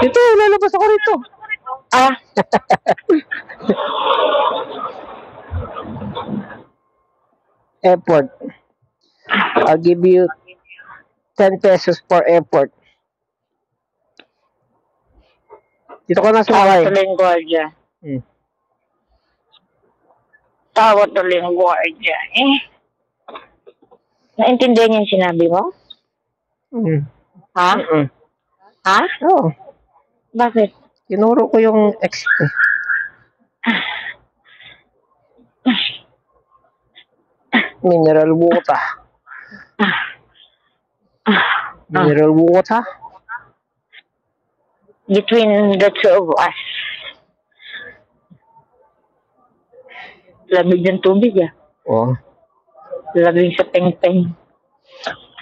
Ito, lalabas ako rito. Ah. Airport. I'll give you 10 pesos for airport. Dito ka na sumakay. Tawad tuloy guardia. Tawad tuloy guardia. Naintindihan niya yung sinabi mo? Ha? Ha? Oo. Bakit? Tinuro ko yung ex ko. Mineral water. Mineral water? Between the two of us. Lamig ng tubig Oo. Lamig sa peng-peng.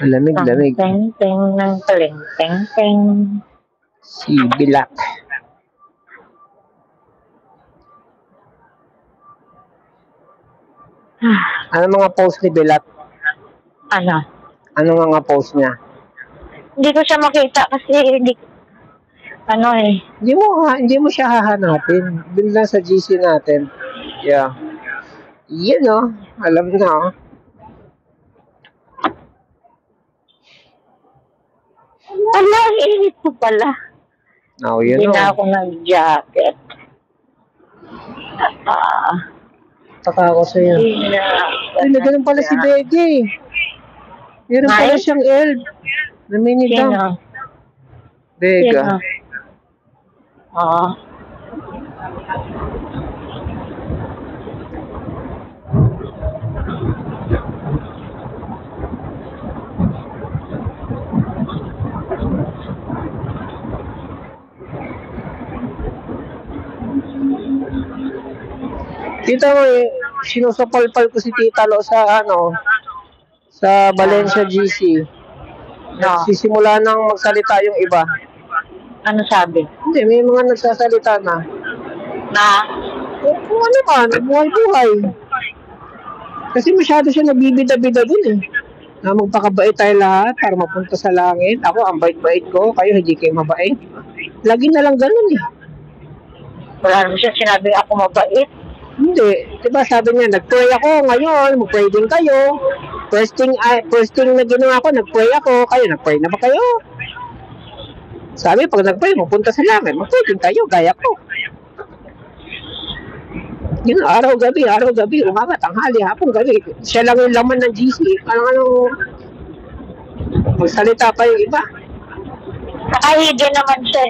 Lamig. Peng-peng ng peng-peng. Si Bilak. Ano mga post ni Bilak? Ano? Ano mga post niya? Hindi ko siya makita kasi Hindi mo siya hahanapin. Doon lang sa GC natin. Yeah. Yan alam na Ala, init po pala. Yun Hindi na ako nag-jacket. Taka ako sa'yo. Ay, ganun pala si Bege. Meron pala siyang elf. Naminit lang. Bega. Oo. Kita mo sinusupalpal ko si Tita Lo sa Valencia GC. Sisimula nang magsalita yung iba. Ano sabi? Hindi, may mga nagsasalita na. Kung ano man, buhay-buhay. Kasi masyado siya nabibida-bida dun na magpakabait tayo lahat para mapunta sa langit. Ako, ang bait-bait ko. Kayo, hindi kayo mabait. Lagi na lang ganun Wala naman siya sinabi ako mabait. Hindi. Diba sabi niya, nag-pray ako ngayon, mag-pray din kayo. First thing na ginawa ko, nag-pray ako. Kayo, nag-pray na ba kayo? Sabi, pag nag-pray, mapunta sa langit, mag-pray din kayo, gaya ko. Yun, araw-gabi, umaga, tanghali, hapon, gabi. Siya lang yung laman ng GC. Magsalita pa yung iba. Nakahidya naman siya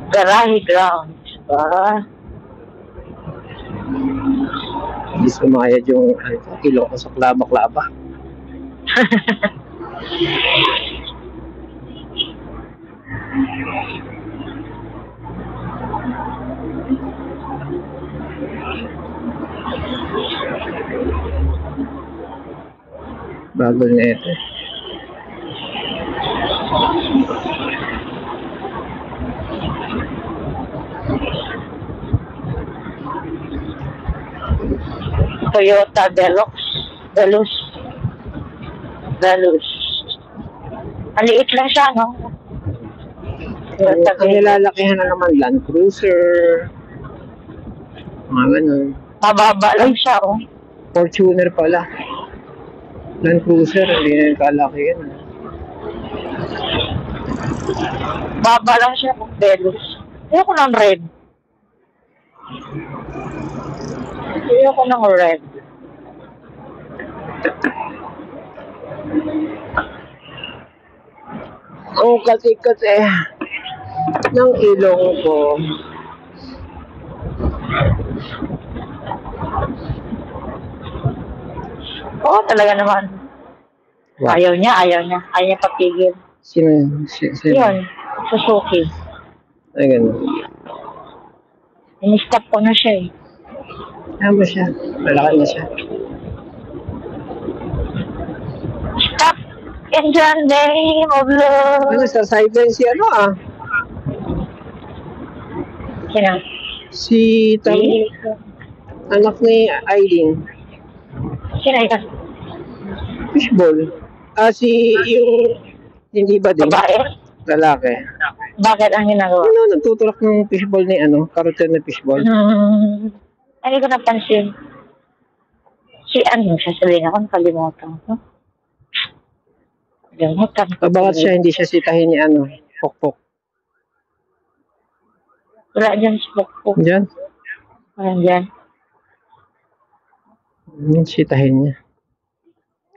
Garahe grounds ba? Hindi sumayad yung kilo ko sa klaba-klaba. Bago na ito. Toyota Velus. Ang liit lang siya, no? Ang nilalakihan na naman, Land Cruiser. Mga ganun. Mababa lang siya, Fortuner pala. Land Cruiser, hindi na yung kalaki yan. Baba lang siya kung Velus. Ayoko ng red. Kasi ng ilong ko. Oo, talaga naman. Wow. Ayaw niya papigil. Sino? Sino? Yun, Suzuki. Ay, ganun. In-stop ko na siya eh. Tama siya. Malaki na siya. Stop in the name of love. Ano, sa sideline si ano ah? Sino? Si anak ni Aileen. Sino yun? Fishball. Si yung hindi ba din? Babae? Lalaki. Bakit ang ginagawa? Ano, nagtutulak ng fishball ni ano? Karotel na fishball. Hindi ko napansin. Si ano, sasabihin ako, nakalimutan ko. Nakalimutan ko. Bakit siya hindi siya sitahin ni ano? Pokpok. Wala dyan si Pukpuk. Diyan. Wala dyan. Sitahin niya.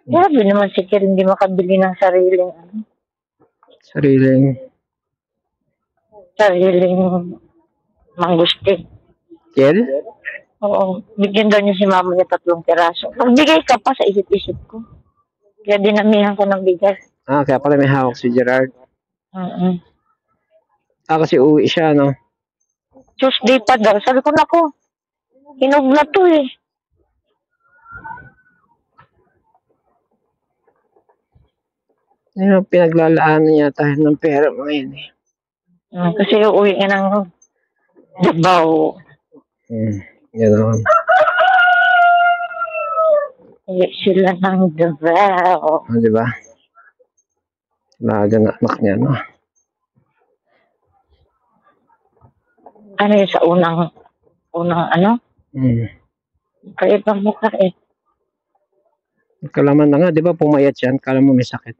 Grabe naman si Kir, hindi makabili ng sariling mangustin. Kel? Oo. Bigyan daw niya si mama niya 3 piraso. Magbigay ka pa sa isip-isip ko. Kaya dinamihan ko ng bigas. Kaya pala may hawak si Gerard. Kasi uwi siya, no? Tuesday pa daw. Sabi ko, nako, hinog na to eh. Pinaglalaanan yata ng pera mo ngayon eh. Kasi uuwi nga ng Davao. Ganoon. Uwi sila ng Davao. Di ba? Laga na anak niya, no? Ano yun sa unang ano? Kaya pang mukha eh. Kalaman na nga, di ba pumayat yan? Kala mo may sakit.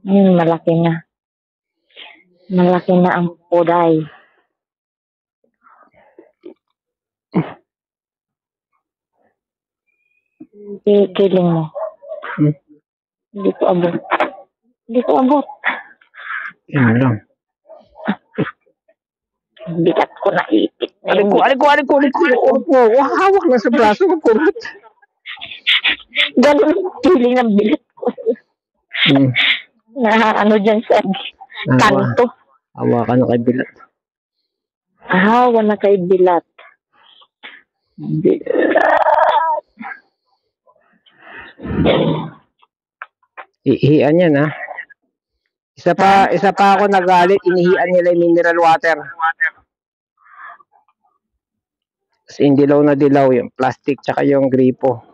Malaki na. Malaki na ang puday. Kiling mo. Hindi ko abot. Yan lang. Bigat ko na ipit. Aliko. Hawak na sa braso ko, kurot. Ganun feeling ng bilit ko. Na ano dyan sa kanto. Hawakan na kay bilat. Hawa na kay bilat. Ihian yan, ha? Isa pa ako nagalit, inihian nila yung mineral water. Kasi dilaw na dilaw yung plastic tsaka yung gripo.